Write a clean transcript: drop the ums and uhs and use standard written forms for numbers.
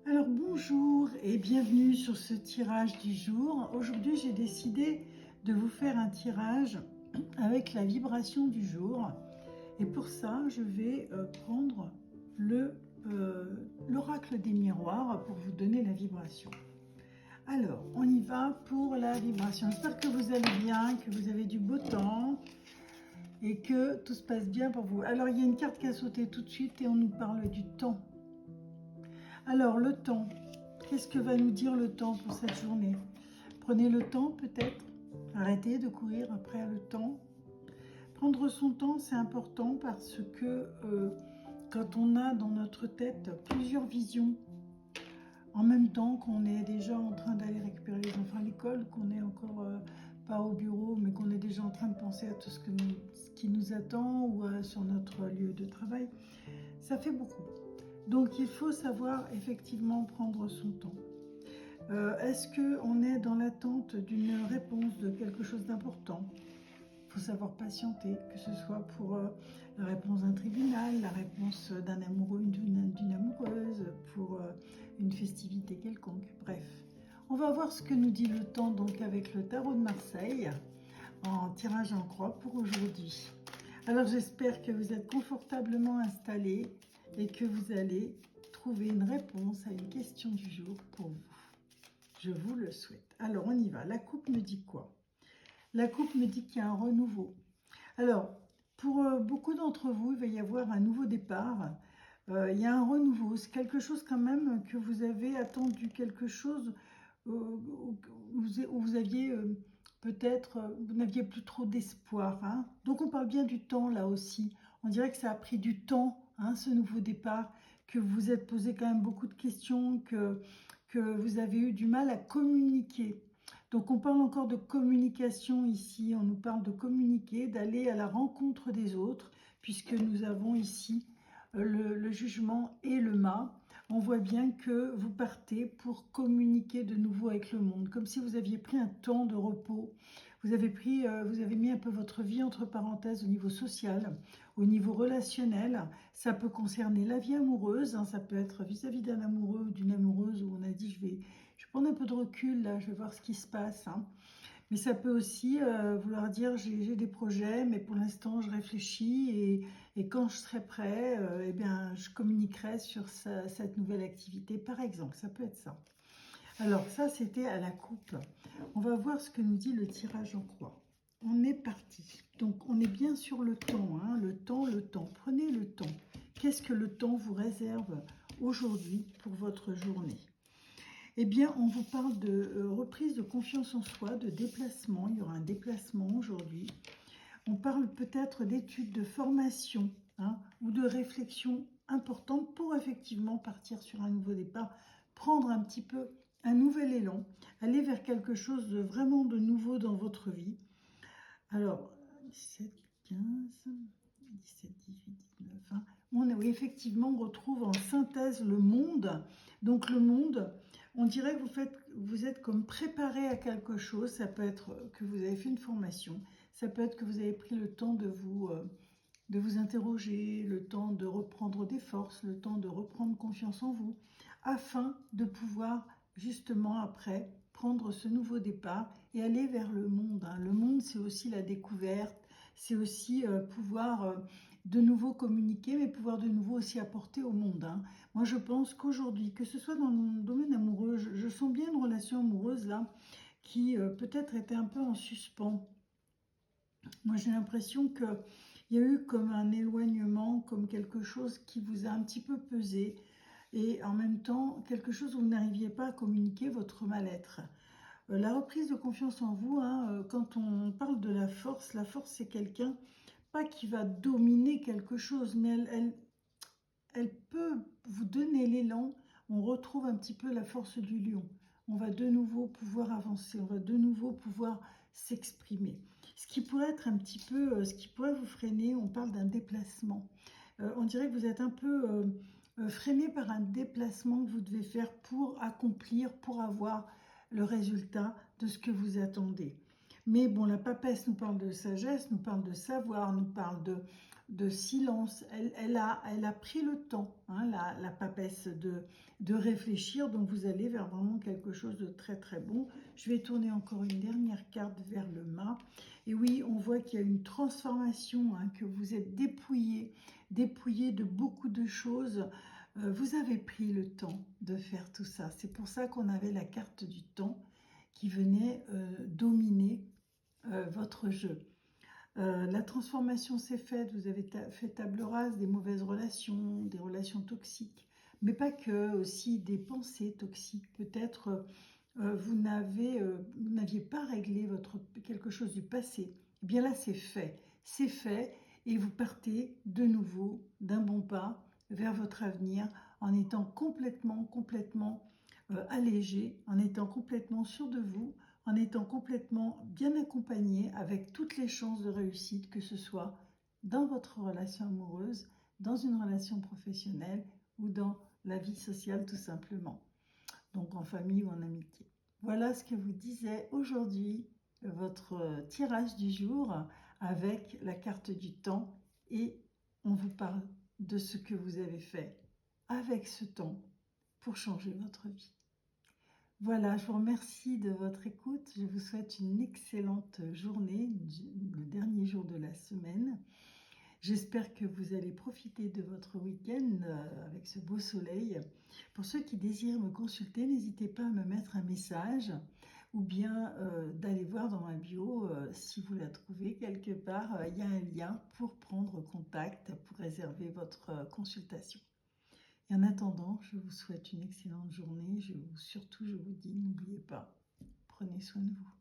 Alors bonjour et bienvenue sur ce tirage du jour. Aujourd'hui j'ai décidé de vous faire un tirage avec la vibration du jour. Et pour ça je vais prendre l'oracle des miroirs pour vous donner la vibration. Alors on y va pour la vibration. J'espère que vous allez bien, que vous avez du beau temps et que tout se passe bien pour vous. Alors il y a une carte qui a sauté tout de suite et on nous parle du temps. Alors le temps. Qu'est-ce que va nous dire le temps pour cette journée? Prenez le temps peut-être, arrêtez de courir après le temps. Prendre son temps, c'est important parce que quand on a dans notre tête plusieurs visions, en même temps qu'on est déjà en train d'aller récupérer les enfants à l'école, qu'on n'est encore pas au bureau, mais qu'on est déjà en train de penser à tout ce qui nous attend ou sur notre lieu de travail, ça fait beaucoup. Donc il faut savoir effectivement prendre son temps. Est-ce qu'on est dans l'attente d'une réponse de quelque chose d'important? Il faut savoir patienter, que ce soit pour la réponse d'un tribunal, la réponse d'un amoureux, d'une amoureuse, pour une festivité quelconque. Bref, on va voir ce que nous dit le temps donc avec le tarot de Marseille en tirage en croix pour aujourd'hui. Alors j'espère que vous êtes confortablement installés et que vous allez trouver une réponse à une question du jour pour vous. Je vous le souhaite. Alors, on y va. La coupe me dit quoi? La coupe me dit qu'il y a un renouveau. Alors, pour beaucoup d'entre vous, il va y avoir un nouveau départ. Il y a un renouveau. C'est quelque chose quand même que vous avez attendu, quelque chose où vous aviez peut-être, vous n'aviez plus trop d'espoir. Hein. Donc, on parle bien du temps là aussi. On dirait que ça a pris du temps, hein, ce nouveau départ, que vous vous êtes posé quand même beaucoup de questions, que vous avez eu du mal à communiquer. Donc on parle encore de communication ici, on nous parle de communiquer, d'aller à la rencontre des autres, puisque nous avons ici le jugement et le mât. On voit bien que vous partez pour communiquer de nouveau avec le monde, comme si vous aviez pris un temps de repos. Vous avez mis un peu votre vie entre parenthèses au niveau social, au niveau relationnel. Ça peut concerner la vie amoureuse, hein, ça peut être vis-à-vis d'un amoureux ou d'une amoureuse où on a dit je vais prendre un peu de recul, là, je vais voir ce qui se passe. Hein. Mais ça peut aussi vouloir dire j'ai des projets, mais pour l'instant je réfléchis et quand je serai prêt, eh bien, je communiquerai sur cette nouvelle activité, par exemple. Ça peut être ça. Alors ça, c'était à la coupe. On va voir ce que nous dit le tirage en croix. On est parti. Donc on est bien sur le temps. Hein, le temps, le temps. Prenez le temps. Qu'est-ce que le temps vous réserve aujourd'hui pour votre journée? Eh bien, on vous parle de reprise de confiance en soi, de déplacement. Il y aura un déplacement aujourd'hui. On parle peut-être d'études, de formation, hein, ou de réflexion importante pour effectivement partir sur un nouveau départ, prendre un petit peu un nouvel élan, aller vers quelque chose de vraiment de nouveau dans votre vie. Alors, 17, 15, 17, 18, 19, 20. Oui, effectivement, on retrouve en synthèse le monde. Donc le monde, on dirait que vous êtes comme préparé à quelque chose. Ça peut être que vous avez fait une formation. Ça peut être que vous avez pris le temps de vous interroger, le temps de reprendre des forces, le temps de reprendre confiance en vous, afin de pouvoir justement après prendre ce nouveau départ et aller vers le monde. Hein. Le monde, c'est aussi la découverte, c'est aussi pouvoir de nouveau communiquer, mais pouvoir de nouveau aussi apporter au monde. Hein. Moi, je pense qu'aujourd'hui, que ce soit dans le domaine amoureux, je sens bien une relation amoureuse là, qui peut-être était un peu en suspens. Moi, j'ai l'impression qu'il y a eu comme un éloignement, comme quelque chose qui vous a un petit peu pesé et en même temps, quelque chose où vous n'arriviez pas à communiquer votre mal-être. La reprise de confiance en vous, hein, quand on parle de la force c'est quelqu'un, pas qui va dominer quelque chose, mais elle peut vous donner l'élan. On retrouve un petit peu la force du lion. On va de nouveau pouvoir avancer, on va de nouveau pouvoir s'exprimer. Ce qui pourrait être un petit peu, ce qui pourrait vous freiner, on parle d'un déplacement. On dirait que vous êtes un peu freiné par un déplacement que vous devez faire pour accomplir, pour avoir le résultat de ce que vous attendez. Mais bon, la papesse nous parle de sagesse, nous parle de savoir, nous parle de silence. Elle a pris le temps, hein, la papesse, de réfléchir. Donc vous allez vers vraiment quelque chose de très très bon. Je vais tourner encore une dernière carte vers le mât. Et oui, on voit qu'il y a une transformation, hein, que vous êtes dépouillé de beaucoup de choses. Vous avez pris le temps de faire tout ça. C'est pour ça qu'on avait la carte du temps qui venait dominer votre jeu. La transformation s'est faite, vous avez fait table rase des mauvaises relations, des relations toxiques, mais pas que, aussi des pensées toxiques. Peut-être vous n'aviez pas réglé quelque chose du passé. Eh bien là, c'est fait, et vous partez de nouveau d'un bon pas vers votre avenir en étant complètement allégé, en étant complètement sûr de vous, en étant complètement bien accompagné, avec toutes les chances de réussite, que ce soit dans votre relation amoureuse, dans une relation professionnelle ou dans la vie sociale tout simplement, donc en famille ou en amitié. Voilà ce que vous disait aujourd'hui votre tirage du jour avec la carte du temps, et on vous parle de ce que vous avez fait avec ce temps pour changer votre vie. Voilà, je vous remercie de votre écoute. Je vous souhaite une excellente journée, le dernier jour de la semaine. J'espère que vous allez profiter de votre week-end avec ce beau soleil. Pour ceux qui désirent me consulter, n'hésitez pas à me mettre un message ou bien d'aller voir dans ma bio, si vous la trouvez quelque part, il y a un lien pour prendre contact, pour réserver votre consultation. Et en attendant, je vous souhaite une excellente journée. Surtout, je vous dis, n'oubliez pas, prenez soin de vous.